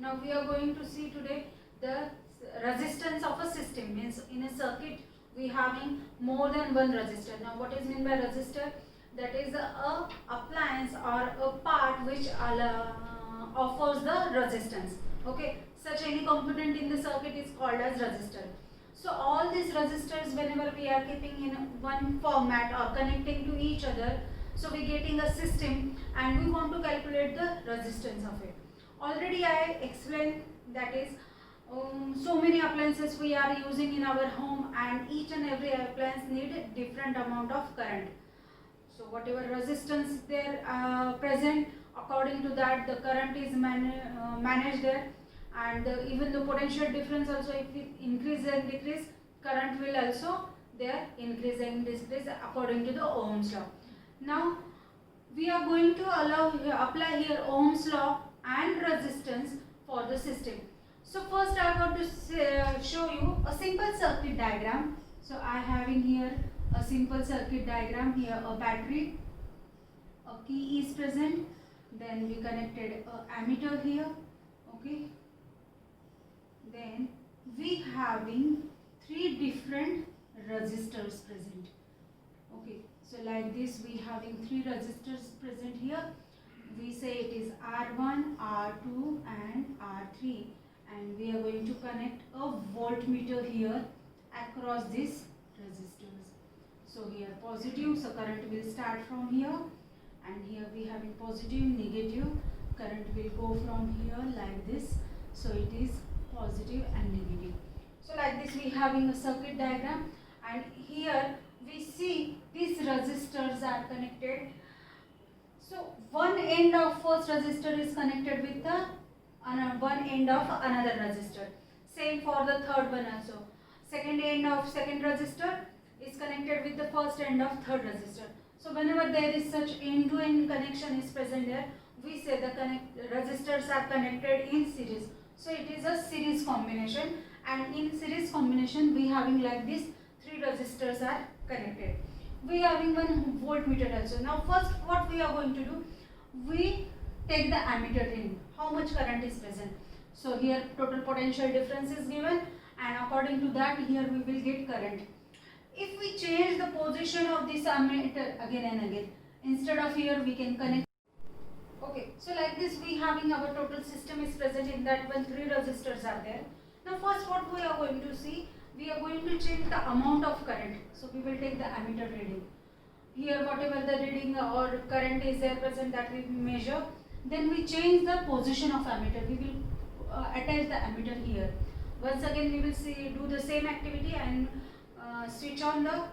Now we are going to see today the resistance of a system. Means in a circuit we having more than one resistor. Now what is meant by resistor? That is a appliance or a part which offers the resistance. Okay, such any component in the circuit is called as resistor. So all these resistors, whenever we are keeping in one format or connecting to each other, so we getting a system and we want to calculate the resistance of it. Already I explained, that is so many appliances we are using in our home, and each and every appliance need different amount of current. So whatever resistance there present, according to that the current is managed there, and even the potential difference also, if it increase and decrease, current will also there increase and decrease according to the Ohm's law. Now we are going to apply here Ohm's law and resistance for the system. So first I want to show you a simple circuit diagram. So I having here a simple circuit diagram. Here a battery, a key is present, then we connected a ammeter here. Okay, then we having three different resistors present. Okay, so like this we having three resistors present here. We say it is R1, R2 and R3, and we are going to connect a voltmeter here across these resistors. So here positive, so current will start from here, and here we having positive, negative, current will go from here like this. So it is positive and negative. So like this we having a circuit diagram, and here we see these resistors are connected. So one end of first resistor is connected with the one end of another resistor. Same for the third one also. Second end of second resistor is connected with the first end of third resistor. So whenever there is such end-to-end connection is present there, we say the resistors are connected in series. So it is a series combination, and in series combination we having like this three resistors are connected. We are having one voltmeter also. Now first what we are going to do, we take the ammeter reading, how much current is present. So here total potential difference is given, and according to that here we will get current. If we change the position of this ammeter again and again, instead of here we can connect. Okay, so like this we having our total system is present. In that one three resistors are there. Now first what we are going to see, we are going to change the amount of current. So we will take the ammeter reading. Here whatever the reading or current is there present, that we measure. Then we change the position of ammeter. We will attach the ammeter here. Once again we will do the same activity and switch on the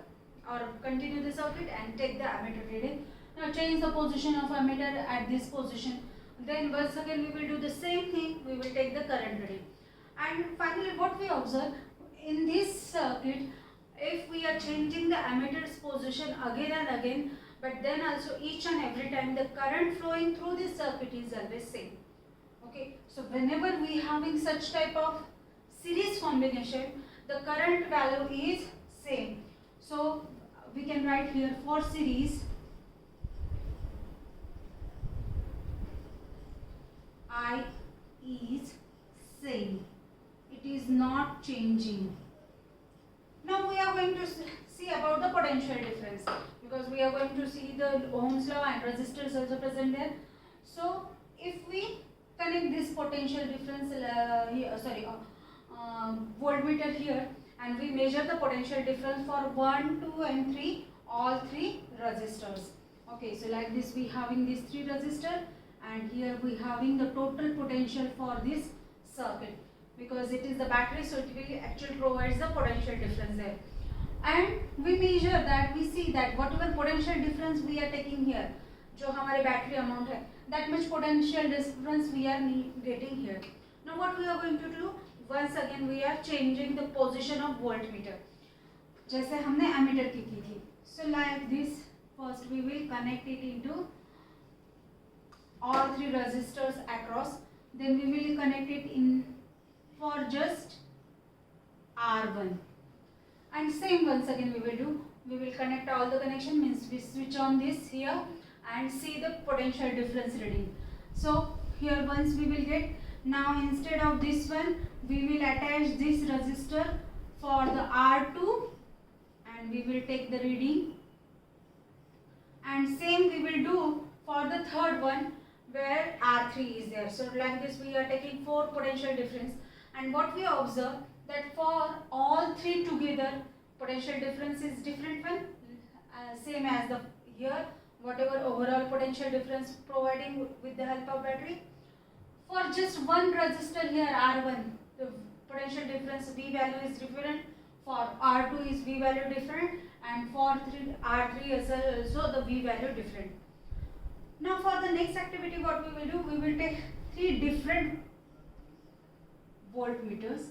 or continue the circuit and take the ammeter reading. Now change the position of ammeter at this position. Then once again we will do the same thing. We will take the current reading. And finally what we observe in this circuit, if we are changing the ammeter's position again and again, but then also each and every time the current flowing through this circuit is always same. Okay, so whenever we having such type of series combination, the current value is same. So we can write here for series, I is same. It is not changing. Now we are going to see about the potential difference, because we are going to see the Ohm's law and resistors also present there. So if we connect this potential difference voltmeter here, and we measure the potential difference for 1, 2 and 3, all three resistors. Okay, so like this we having these three resistors, and here we having the total potential for this circuit, because it is the battery, so it will actually provides the potential difference there. And we measure that, we see that whatever potential difference we are taking here, जो हमारे battery amount है, that much potential difference we are getting here. Now what we are going to do, once again we are changing the position of voltmeter, जैसे हमने ammeter की थी. So like this, first we will connect it into all three resistors across, then we will connect it in for just R1, and same once again we will do, we will connect all the connection, means we switch on this here and see the potential difference reading. So here once we will get Now instead of this one, we will attach this resistor for the R2 and we will take the reading. And same we will do for the third one where R3 is there. So like this we are taking 4 potential difference, and what we observe that for all 3 together potential difference is different one, same as the here whatever overall potential difference providing with the help of battery. For just one resistor here R1, the potential difference V value is different, for R2 is V value different, and for R3 is also the V value different. Now for the next activity what we will do, we will take 3 different voltmeters,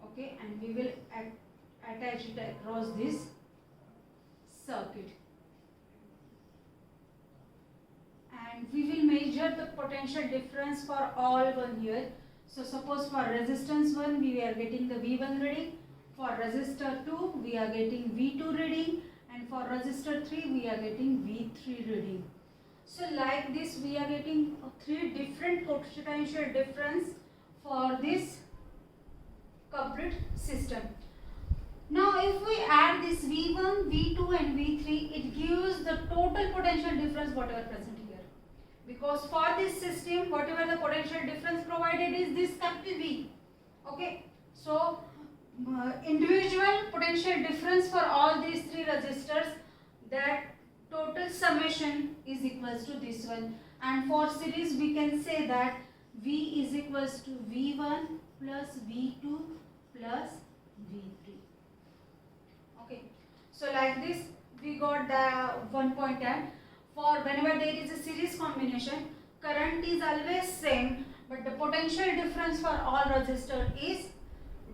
okay, and we will attach it across this circuit. And we will measure the potential difference for all one here. So suppose for resistance 1 we are getting the V1 reading, for resistor 2 we are getting V2 reading, and for resistor 3 we are getting V3 reading. So like this we are getting 3 different potential difference for this complete system. Now if we add this V1, V2 and V3, it gives the total potential difference whatever present here. Because for this system whatever the potential difference provided is this capital V. Okay. So individual potential difference for all these 3 resistors, that total summation is equals to this one, and for series we can say that V is equals to V1 plus V2 plus V3. Okay, so like this we got the 1.10. For whenever there is a series combination, current is always same, but the potential difference for all resistor is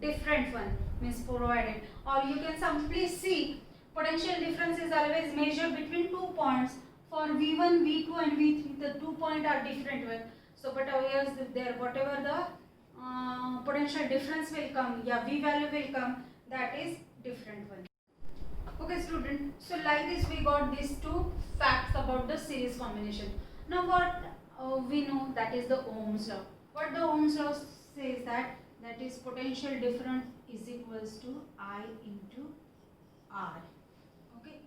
different one, means provided, or you can simply see potential difference is always measured between 2 points. For V1, V2 and V3 the 2 points are different one. So but here there whatever the potential difference will come, yeah, V value will come, that is different one. Okay student, so like this we got these 2 facts about the series combination. Now what we know, that is the Ohm's law. What the Ohm's law says that is potential difference is equals to I into R. Okay,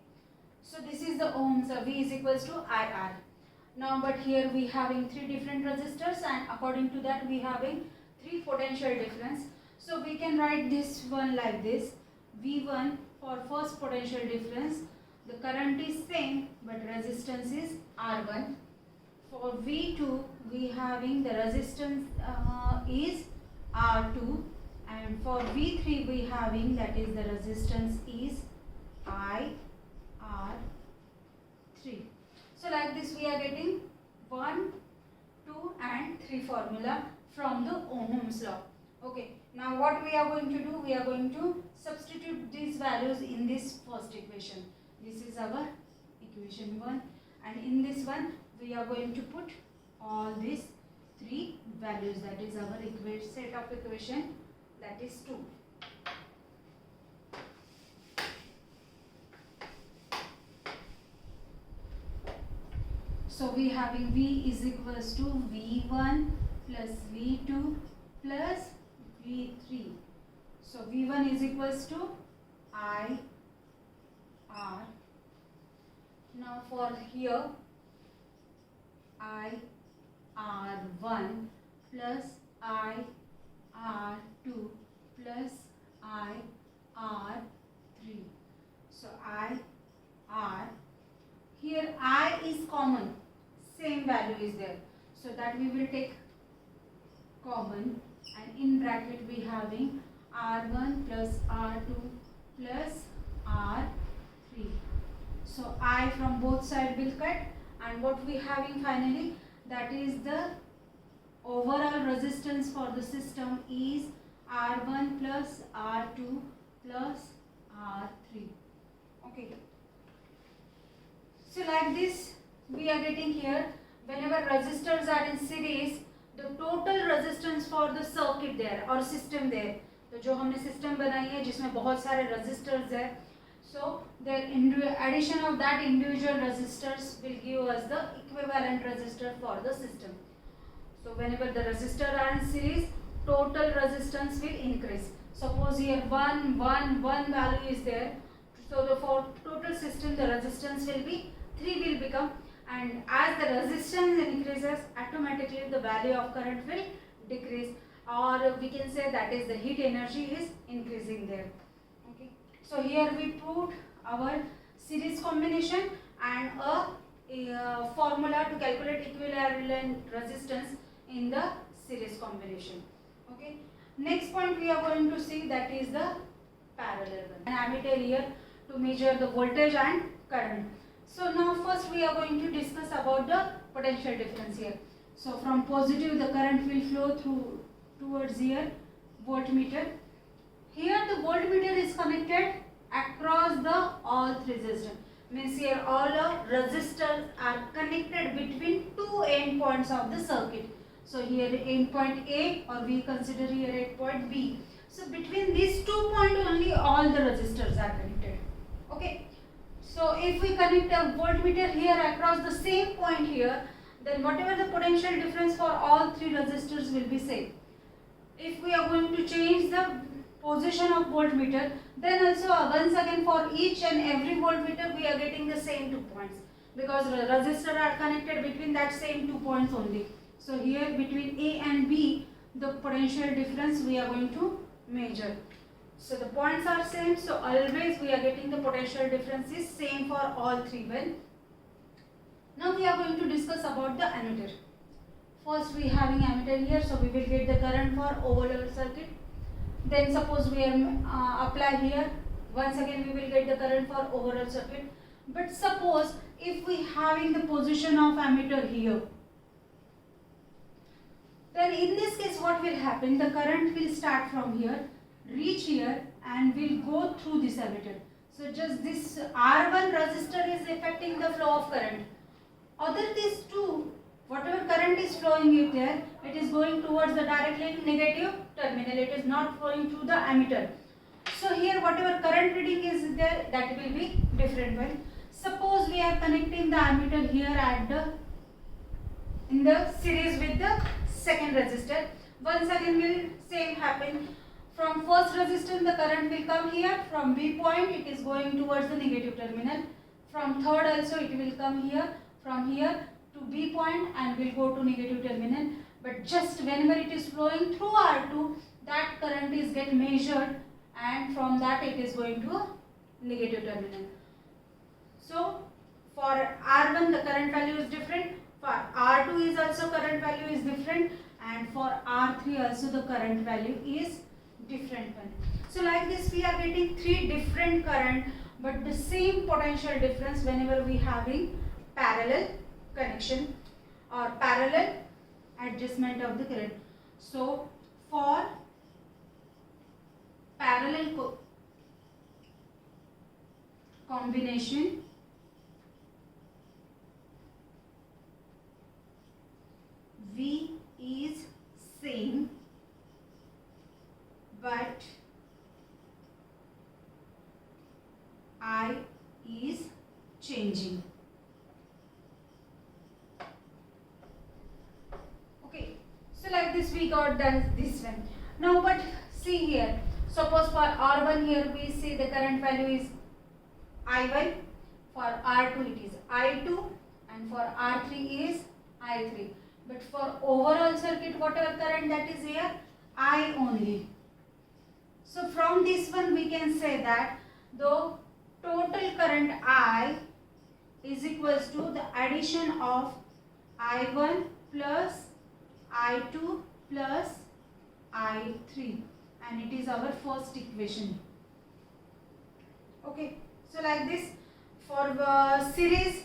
so this is the Ohm's law, V is equals to IR. Now but here we having 3 different resistors, and according to that we having 3 potential difference. So we can write this one like this: V1 for first potential difference, the current is same but resistance is R1. For V2 we having the resistance is R2, and for V3 we having that is the resistance is IR3. So like this we are getting 1, 2 and 3 formula from the Ohm's law. Okay, now what we are going to do, we are going to substitute these values in this first equation. This is our equation 1, and in this one we are going to put all these 3 values, that is our set of equation, that is 2. So we having V is equals to V1 plus V2 plus V3. So V1 is equals to I R. Now for here I R1 plus I R2 plus I R3. So I R, here I is common, same value is there, so that we will take common, and in bracket we having R1 plus R2 plus R3. So I from both sides will cut, and what we having finally, that is the overall resistance for the system is R1 plus R2 plus R3. Okay. So like this we are getting here, whenever resistors are in series, the total resistance for the circuit there or system there, तो जो हमने system बनाई है जिसमें बहुत सारे resistors है, so the addition of that individual resistors will give us the equivalent resistor for the system. So whenever the resistor are in series, total resistance will increase. Suppose here 1 value is there, so the for total system the resistance will be 3 will become, and as the resistance increases, automatically the value of current will decrease, or we can say that is the heat energy is increasing there. Okay, so here we proved our series combination and a formula to calculate equivalent resistance in the series combination. Okay, next point we are going to see, that is the parallel one. An ammeter here to measure the voltage and current. So now first we are going to discuss about the potential difference here. So from positive the current will flow towards here voltmeter. Here the voltmeter is connected across the all three resistors. Means here all the resistors are connected between two end points of the circuit. So here end point A, or we consider here end point B. So between these 2 points only all the resistors are connected. Okay. So if we connect a voltmeter here across the same point here, then whatever the potential difference for all three resistors will be same. If we are going to change the position of voltmeter, then also once again for each and every voltmeter we are getting the same 2 points, because the resistors are connected between that same 2 points only. So here between A and B the potential difference we are going to measure. So the points are same, so always we are getting the potential difference is same for all three. Well, now we are going to discuss about the ammeter. First we having ammeter here, so we will get the current for overall circuit. Then suppose we are apply here, once again we will get the current for overall circuit. But suppose if we having the position of ammeter here, then in this case what will happen, the current will start from here, reach here and will go through this ammeter. So just this R1 resistor is affecting the flow of current. Other these two, whatever current is flowing in there, it is going towards the directly negative terminal. It is not flowing through the ammeter. So here whatever current reading is there, that will be different one. Suppose we are connecting the ammeter here at the in the series with the second resistor. Once again will same happen. From first resistance the current will come here, from B point it is going towards the negative terminal. From third also it will come here, from here to B point and will go to negative terminal. But just whenever it is flowing through R2, that current is get measured and from that it is going to a negative terminal. So for R1 the current value is different, for R2 is also current value is different, and for R3 also the current value is different one. So like this we are getting three different current but the same potential difference whenever we having parallel connection or parallel adjustment of the current. So for parallel combination, V is same but I is changing. Okay, so like this we got this one. Now but see here, suppose for R1 here we see the current value is I1, for R2 it is I2 and for R3 is I3. But for overall circuit whatever current that is here, I only. So from this one we can say that the total current I is equals to the addition of I1 plus I2 plus I3, and it is our first equation. Okay, so like this for the series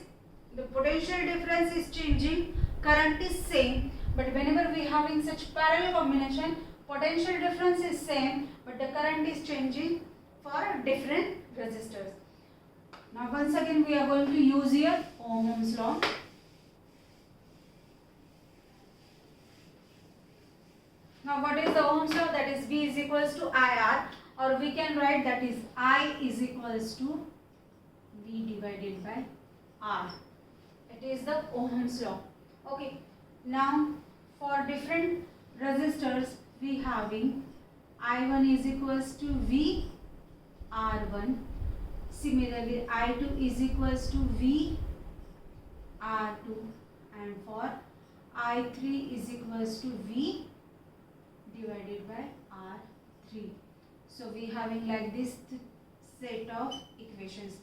the potential difference is changing, current is same, but whenever we having such parallel combination, potential difference is same but the current is changing for different resistors. Now once again we are going to use here Ohm's law. Now what is the Ohm's law? That is V is equals to IR, or we can write that is I is equals to V divided by R. It is the Ohm's law. Okay. Now for different resistors we having I1 is equals to V R1. Similarly, I2 is equals to V R2, and for I3 is equals to V divided by R3. So we having like this set of equations.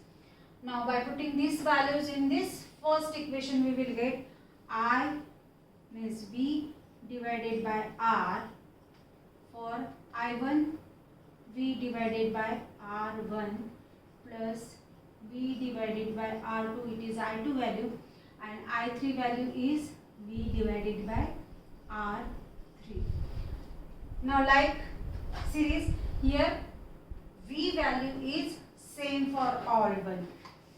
Now by putting these values in this first equation, we will get I means V divided by R. For I1, V divided by R1 plus V divided by R2, it is I2 value, and I3 value is V divided by R3. Now like series, here V value is same for all one,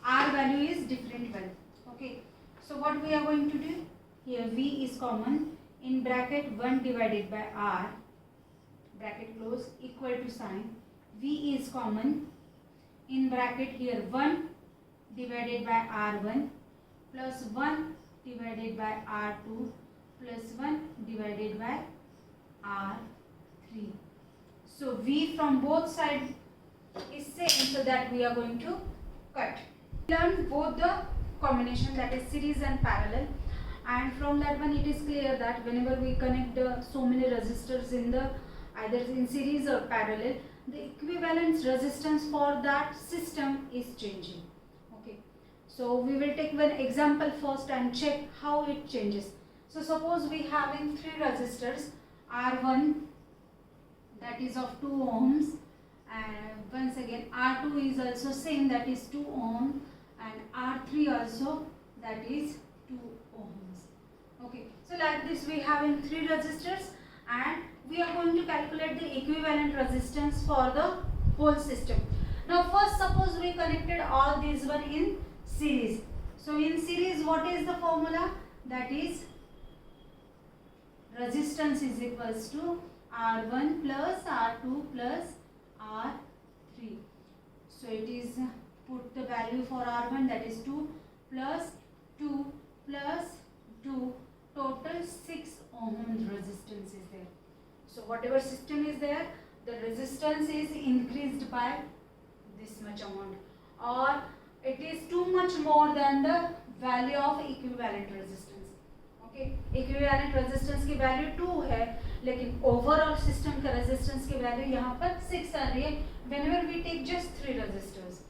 R value is different one. Okay, so what we are going to do, here V is common, in bracket 1 divided by R, bracket close, equal to sign, V is common, in bracket here 1 divided by R1 plus 1 divided by R2 plus 1 divided by R3. So V from both sides is same, so that we are going to cut. Learn both the combination, that is series and parallel, and from that one it is clear that whenever we connect so many resistors in the either in series or parallel, the equivalent resistance for that system is changing. Okay, so we will take one example first and check how it changes. So suppose we having three resistors, R1 that is of 2 ohms, and once again R2 is also same, that is 2 ohm, and R3 also, that is 2 ohms. Okay, so like this we having three resistors, and we are going to calculate the equivalent resistance for the whole system. Now first suppose we connected all these one in series. So in series, what is the formula? That is resistance is equals to R1 plus R2 plus R3. So it is, put the value for R1, that is 2 plus 2 plus 2, total 6 ohm resistance is there. So whatever system is there, the resistance is increased by this much amount, or it is too much more than the value of equivalent resistance. Okay, equivalent resistance की value 2 है, लेकिन overall system का resistance की value यहाँ पर 6 आ रही है. Whenever we take just 3 resistors,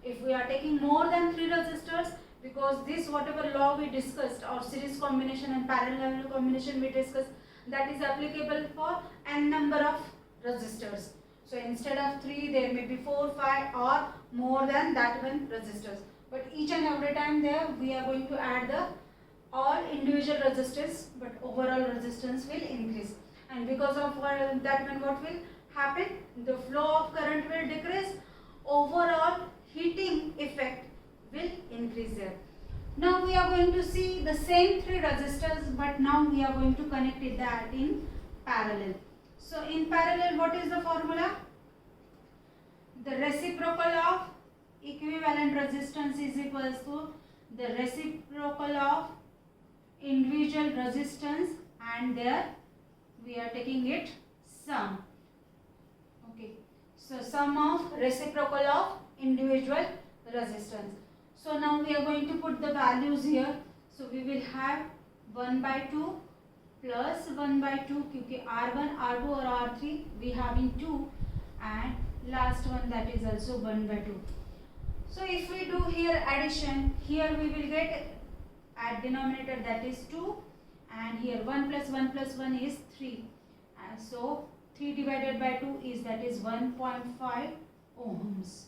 if we are taking more than 3 resistors, because this whatever law we discussed, or series combination and parallel combination we discussed, that is applicable for n number of resistors. So instead of 3, there may be 4, 5 or more than that one resistors. But each and every time there we are going to add the all individual resistors, but overall resistance will increase. And because of that one, what will happen? The flow of current will decrease, overall heating effect will increase there. Now we are going to see the same 3 resistors, but now we are going to connect it that in parallel. So in parallel, what is the formula? The reciprocal of equivalent resistance is equals to the reciprocal of individual resistance, and there we are taking it sum. Okay, so sum of reciprocal of individual resistance. So now we are going to put the values here. So we will have 1 by 2 plus 1 by 2, क्योंकि R1, R2 और R3 we having 2, and last one that is also 1 by 2. So if we do here addition, here we will get at denominator, that is 2, and here 1 plus 1 plus 1 is 3, and so 3 divided by 2 is, that is 1.5 ohms.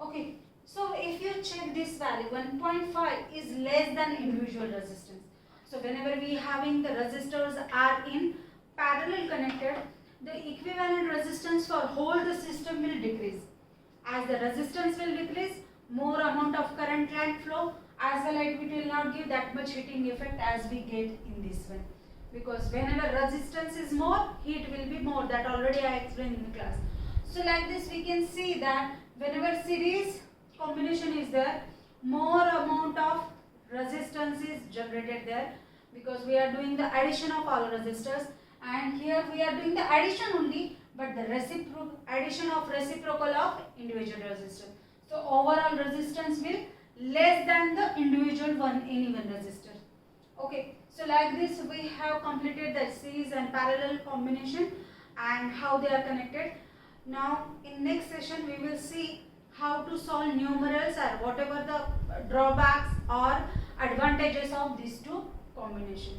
Okay, so if you check this value, 1.5 is less than individual resistance. So whenever we having the resistors are in parallel connected, the equivalent resistance for whole the system will decrease. As the resistance will decrease, more amount of current can flow, as well it will not give that much heating effect as we get in this one. Because whenever resistance is more, heat will be more. That already I explained in the class. So like this we can see that whenever series combination is there, more amount of resistance is generated there. because we are doing the addition of all resistors, and here we are doing the addition only, but the addition of reciprocal of individual resistors. So overall resistance will less than the individual any one resistor. Okay, so like this we have completed the series and parallel combination and how they are connected. Now in next session we will see how to solve numerals or whatever the drawbacks or advantages of these two combinations.